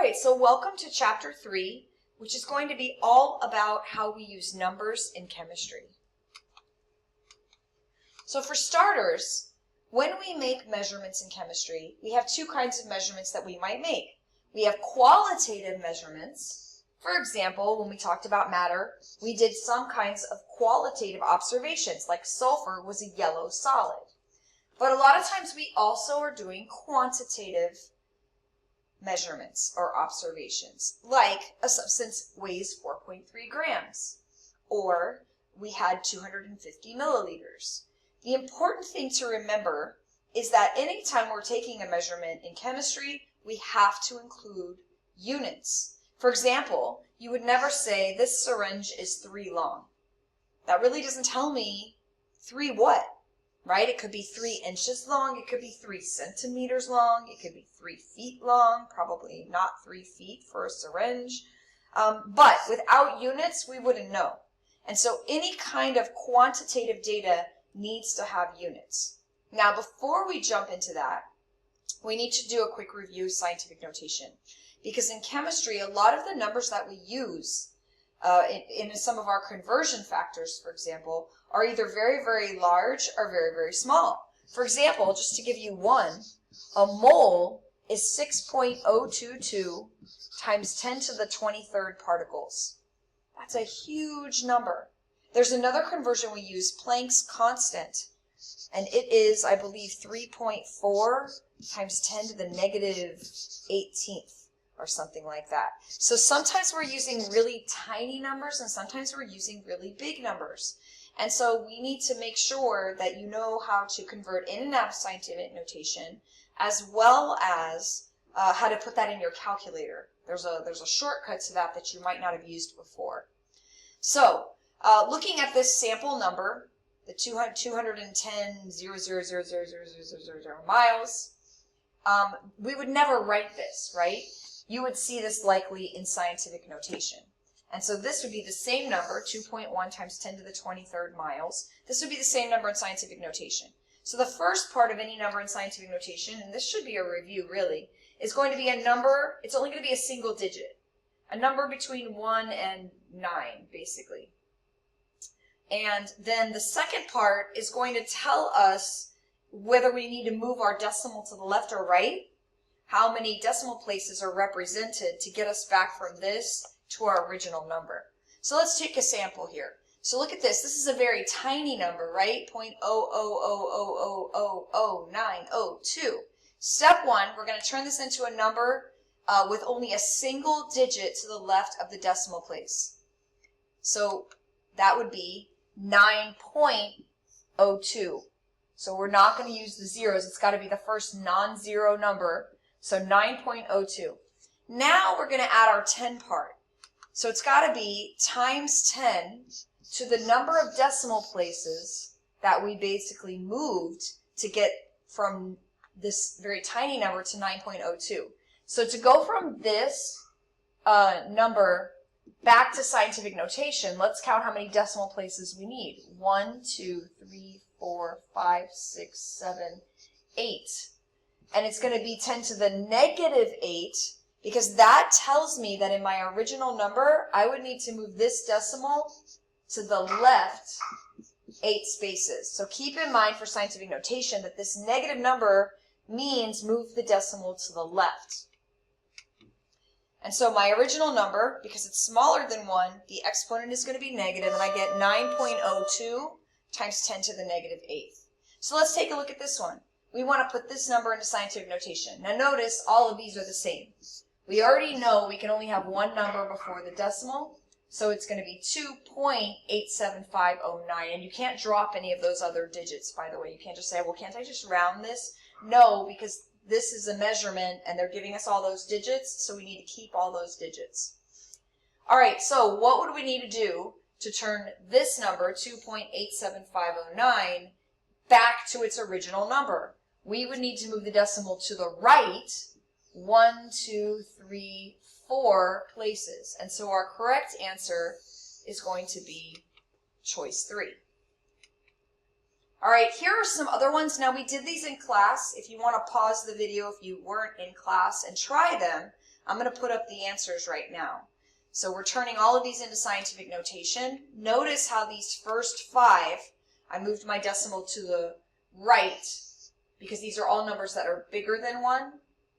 right, so welcome to Chapter 3, which is going to be all about how we use numbers in chemistry. So for starters, when we make measurements in chemistry, we have two kinds of measurements that we might make. We have qualitative measurements. For example, when we talked about matter, we did some kinds of qualitative observations, like sulfur was a yellow solid. But a lot of times we also are doing quantitative measurements or observations, like a substance weighs 4.3 grams, or we had 250 milliliters. The important thing to remember is that anytime we're taking a measurement in chemistry, we have to include units. For example, you would never say this syringe is 3 long. That really doesn't tell me 3 what? Right? It could be 3 inches long, it could be 3 centimeters long, it could be 3 feet long, probably not 3 feet for a syringe. But without units, we wouldn't know. And so any kind of quantitative data needs to have units. Now, before we jump into that, we need to do a quick review of scientific notation. Because in chemistry, a lot of the numbers that we use in some of our conversion factors, for example, are either very, very large or very, very small. For example, just to give you one, a mole is 6.022 times 10 to the 23rd particles. That's a huge number. There's another conversion we use, Planck's constant, and it is, I believe, 3.4 times 10 to the negative 18th. Or something like that. So sometimes we're using really tiny numbers and sometimes we're using really big numbers. And so we need to make sure that you know how to convert in and out of scientific notation, as well as how to put that in your calculator. There's a shortcut to that that you might not have used before. So looking at this sample number, the 210,000,000 miles, we would never write this, right? You would see this likely in scientific notation. And so this would be the same number, 2.1 times 10 to the 23rd miles. This would be the same number in scientific notation. So the first part of any number in scientific notation, and this should be a review really, is going to be a number, it's only going to be a single digit. A number between 1 and 9, basically. And then the second part is going to tell us whether we need to move our decimal to the left or right, how many decimal places are represented to get us back from this to our original number. So let's take a sample here. So look at this. This is a very tiny number, right? 0.000000902. Step 1, we're going to turn this into a number with only a single digit to the left of the decimal place. So that would be 9.02. So we're not going to use the zeros. It's got to be the first non-zero number. So 9.02. Now we're going to add our 10 part. So it's got to be times 10 to the number of decimal places that we basically moved to get from this very tiny number to 9.02. So to go from this number back to scientific notation, let's count how many decimal places we need. 1, 2, 3, 4, 5, 6, 7, 8. And it's going to be 10 to the negative 8, because that tells me that in my original number, I would need to move this decimal to the left 8 spaces. So keep in mind for scientific notation that this negative number means move the decimal to the left. And so my original number, because it's smaller than 1, the exponent is going to be negative, and I get 9.02 times 10 to the negative 8th. So let's take a look at this one. We want to put this number into scientific notation. Now notice all of these are the same. We already know we can only have one number before the decimal, so it's going to be 2.87509. And you can't drop any of those other digits, by the way. You can't just say, well, can't I just round this? No, because this is a measurement and they're giving us all those digits, so we need to keep all those digits. All right, so what would we need to do to turn this number, 2.87509, back to its original number? We would need to move the decimal to the right 1, 2, 3, 4 places. And so our correct answer is going to be choice 3. All right, here are some other ones. Now, we did these in class. If you want to pause the video if you weren't in class and try them, I'm going to put up the answers right now. So we're turning all of these into scientific notation. Notice how these first 5, I moved my decimal to the right because these are all numbers that are bigger than 1.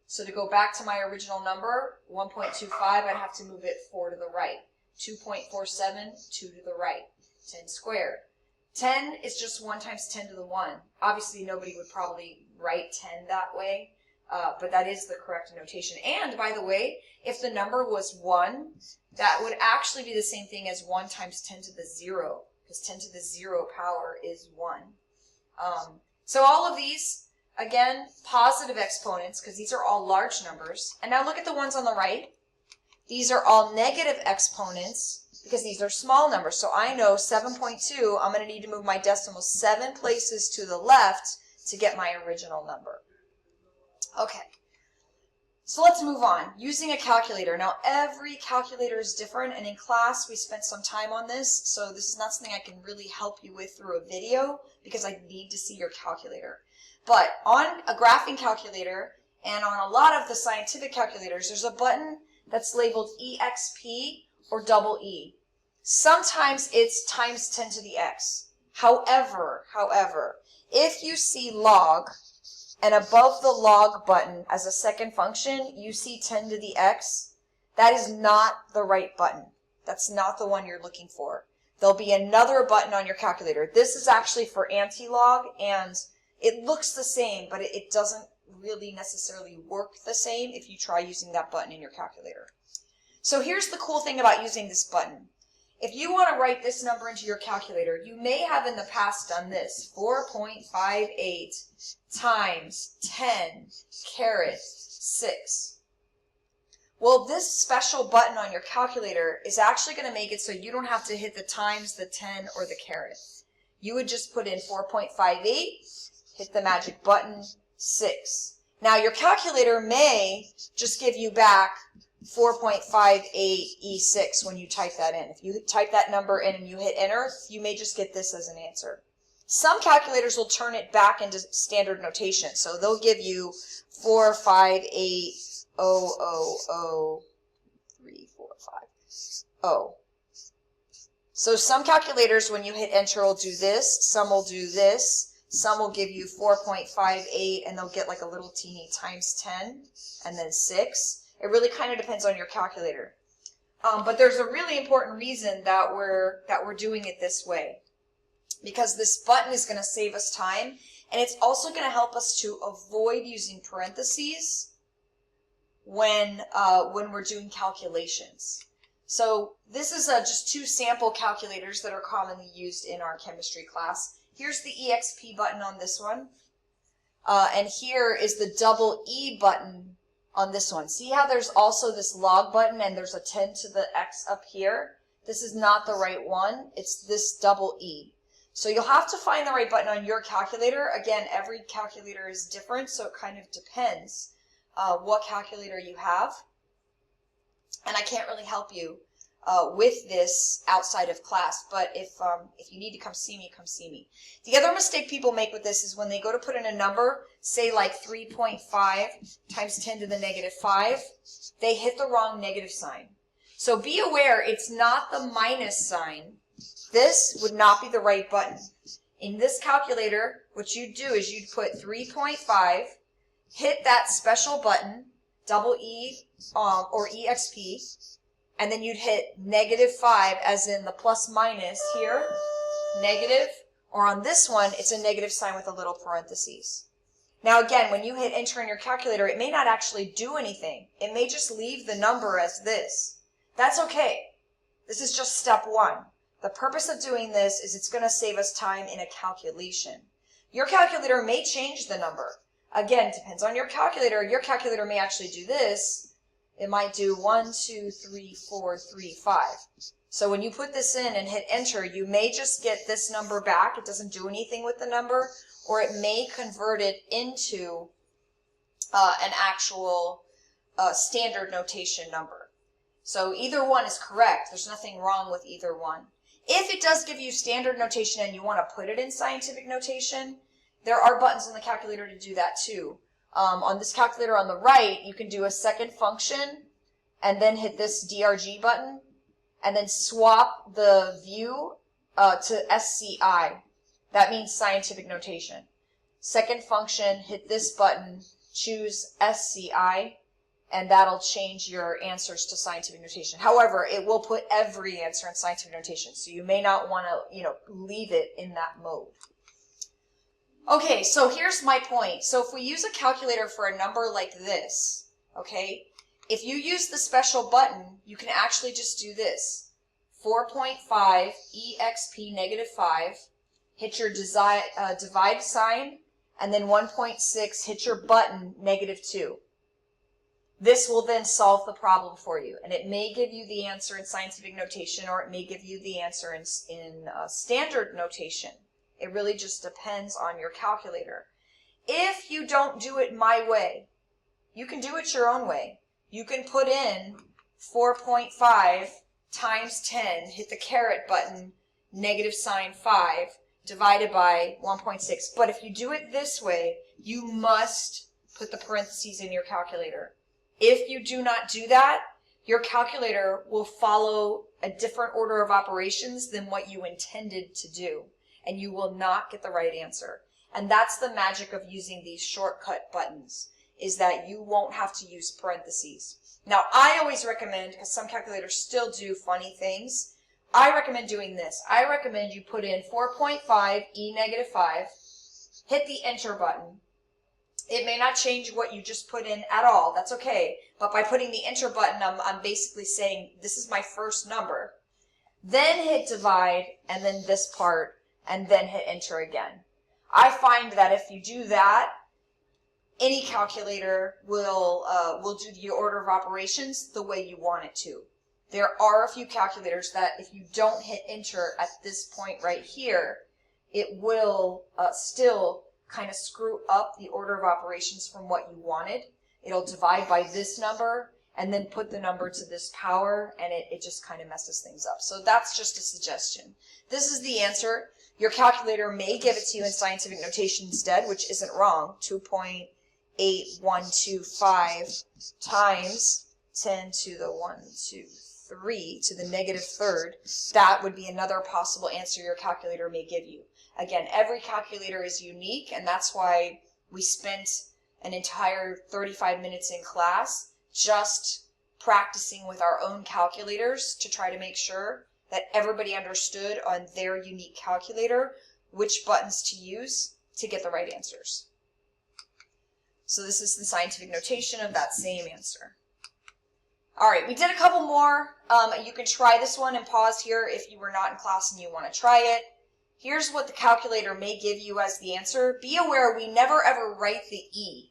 So to go back to my original number, 1.25, I'd have to move it 4 to the right. 2.47, 2 to the right. 10 squared. 10 is just 1 times 10 to the 1. Obviously, nobody would probably write 10 that way, but that is the correct notation. And, by the way, if the number was 1, that would actually be the same thing as 1 times 10 to the 0, because 10 to the 0 power is 1. So all of these, again, positive exponents, because these are all large numbers. And now look at the ones on the right. These are all negative exponents, because these are small numbers. So I know 7.2, I'm going to need to move my decimal 7 places to the left to get my original number. Okay, so let's move on. Using a calculator. Now every calculator is different, and in class we spent some time on this, so this is not something I can really help you with through a video because I need to see your calculator. But on a graphing calculator and on a lot of the scientific calculators, there's a button that's labeled EXP or double E. Sometimes it's times 10 to the x. However, if you see log and above the log button as a second function, you see 10 to the x, that is not the right button. That's not the one you're looking for. There'll be another button on your calculator. This is actually for anti-log, and it looks the same, but it doesn't really necessarily work the same if you try using that button in your calculator. So here's the cool thing about using this button. If you want to write this number into your calculator, you may have in the past done this, 4.58 times 10 caret 6. Well, this special button on your calculator is actually going to make it so you don't have to hit the times, the 10, or the caret. You would just put in 4.58, hit the magic button, 6. Now, your calculator may just give you back 4.58E6 when you type that in. If you type that number in and you hit enter, you may just get this as an answer. Some calculators will turn it back into standard notation. So they'll give you 458000345. So some calculators, when you hit enter, will do this. Some will do this. Some will give you 4.58 and they'll get like a little teeny times 10 and then 6. It really kind of depends on your calculator. But there's a really important reason that we're doing it this way. Because this button is going to save us time, and it's also going to help us to avoid using parentheses when we're doing calculations. So this is just 2 sample calculators that are commonly used in our chemistry class. Here's the EXP button on this one, and here is the double E button on this one. See how there's also this log button and there's a 10 to the x up here? This is not the right one. It's this double E. So you'll have to find the right button on your calculator. Again, every calculator is different, so it kind of depends what calculator you have. And I can't really help you with this outside of class, but if you need to come see me, come see me. The other mistake people make with this is when they go to put in a number, say like 3.5 times 10 to the negative 5, they hit the wrong negative sign. So be aware, it's not the minus sign. This would not be the right button. In this calculator, what you'd do is you'd put 3.5, hit that special button, double E or EXP, and then you'd hit negative 5, as in the plus minus here, negative, or on this one, it's a negative sign with a little parentheses. Now again, when you hit enter in your calculator, it may not actually do anything. It may just leave the number as this. That's okay. This is just step 1. The purpose of doing this is it's going to save us time in a calculation. Your calculator may change the number. Again, depends on your calculator. Your calculator may actually do this. It might do 1, 2, 3, 4, 3, 5. So when you put this in and hit enter, you may just get this number back. It doesn't do anything with the number, or it may convert it into an actual standard notation number. So either one is correct. There's nothing wrong with either one. If it does give you standard notation and you want to put it in scientific notation, there are buttons in the calculator to do that too. On this calculator on the right, you can do a second function and then hit this DRG button, and then swap the view to SCI. That means scientific notation. Second function, hit this button, choose SCI, and that'll change your answers to scientific notation. However, it will put every answer in scientific notation, so you may not want to, leave it in that mode. Okay, so here's my point. So if we use a calculator for a number like this, okay, if you use the special button, you can actually just do this. 4.5 exp negative 5, hit your divide sign, and then 1.6, hit your button, negative 2. This will then solve the problem for you, and it may give you the answer in scientific notation, or it may give you the answer in standard notation. It really just depends on your calculator. If you don't do it my way, you can do it your own way. You can put in 4.5 times 10, hit the caret button, negative sign 5, divided by 1.6. But if you do it this way, you must put the parentheses in your calculator. If you do not do that, your calculator will follow a different order of operations than what you intended to do, and you will not get the right answer. And that's the magic of using these shortcut buttons, is that you won't have to use parentheses. Now, I always recommend, because some calculators still do funny things, I recommend doing this. I recommend you put in 4.5 e negative 5, hit the enter button. It may not change what you just put in at all. That's okay. But by putting the enter button, I'm basically saying this is my first number. Then hit divide, and then this part, and then hit enter again. I find that if you do that, any calculator will do the order of operations the way you want it to. There are a few calculators that if you don't hit enter at this point right here, it will still kind of screw up the order of operations from what you wanted. It'll divide by this number and then put the number to this power, and it just kind of messes things up. So that's just a suggestion. This is the answer. Your calculator may give it to you in scientific notation instead, which isn't wrong. 2.8125 times 10 to the 3 to the negative third. That would be another possible answer your calculator may give you. Again, every calculator is unique, and that's why we spent an entire 35 minutes in class just practicing with our own calculators to try to make sure that everybody understood on their unique calculator which buttons to use to get the right answers. So this is the scientific notation of that same answer. All right, we did a couple more. You can try this one and pause here if you were not in class and you want to try it. Here's what the calculator may give you as the answer. Be aware we never ever write the E.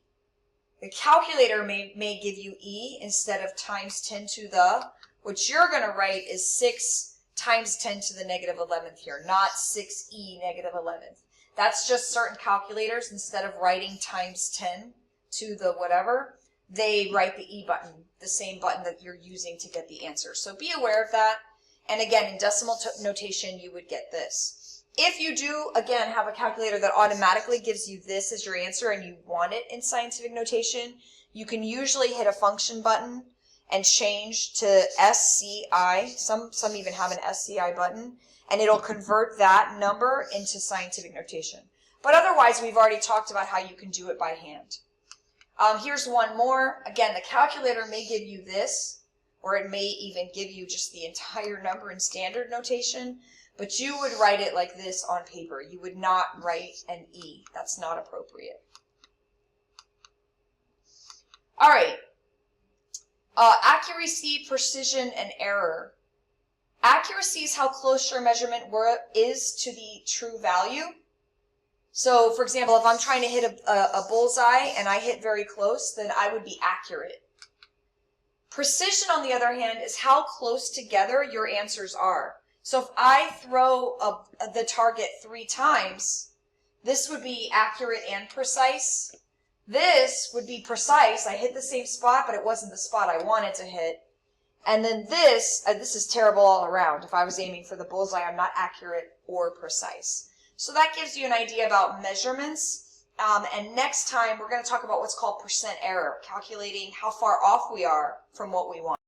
The calculator may give you E instead of times 10 to the. What you're going to write is 6 times 10 to the negative 11th here, not 6e negative 11th. That's just certain calculators. Instead of writing times 10 to the whatever, they write the E button, the same button that you're using to get the answer. So be aware of that. And again, in decimal notation, you would get this. If you do, again, have a calculator that automatically gives you this as your answer and you want it in scientific notation, you can usually hit a function button and change to SCI. Some even have an SCI button, and it'll convert that number into scientific notation. But otherwise, we've already talked about how you can do it by hand. Here's one more. Again, the calculator may give you this, or it may even give you just the entire number in standard notation, but you would write it like this on paper. You would not write an E. That's not appropriate. All right. Accuracy, precision, and error. Accuracy is how close your measurement is to the true value. So, for example, if I'm trying to hit a bullseye and I hit very close, then I would be accurate. Precision, on the other hand, is how close together your answers are. So if I throw the target 3 times, this would be accurate and precise. This would be precise. I hit the same spot, but it wasn't the spot I wanted to hit. And then this is terrible all around. If I was aiming for the bullseye, I'm not accurate or precise. So that gives you an idea about measurements. And next time, we're going to talk about what's called percent error, calculating how far off we are from what we want.